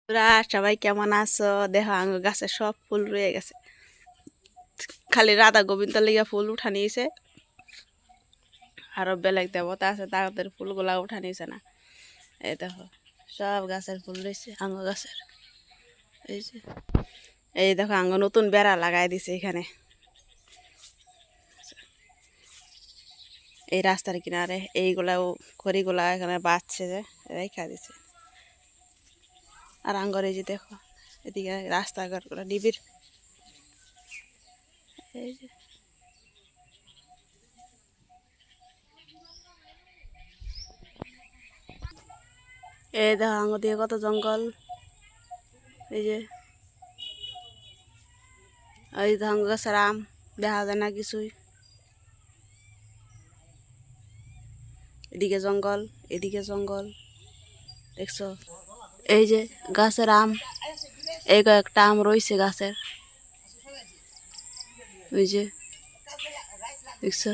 তোরা সবাই কেমন আছো? দেখো আঙ্গুর গাছে সব ফুল রয়ে গেছে, খালি রাধা গোবিন্দ লিগা ফুল উঠা নিয়েছে। আরো বেলেগ দেবতা আছে, তাদের ফুলগুলা উঠা নিয়েছে না। এই দেখো সব গাছের ফুল রয়েছে আঙ্গুর গাছের। এই যে এই দেখো আঙ্গুর নতুন বেড়া লাগাই দিছে এখানে, এই রাস্তার কিনারে। এইগুলাও খড়িগুলা এখানে বাঁচছে, যে রেখা দিছে। আর আঙ্গুর এই যে দেখো এদিকে রাস্তাঘাটগুলো নিবিড়। এই যে এই দেখো আঙ্গুর দিয়ে কত জঙ্গল। এই যে এই ধান গাছের আম দেখা যায় না কিছুই। এদিকে জঙ্গল, এদিকে জঙ্গল, দেখছো? এই যে গাছের আম, এই কয়েকটা আম রয়েছে গাছের, ওই যে দেখছো।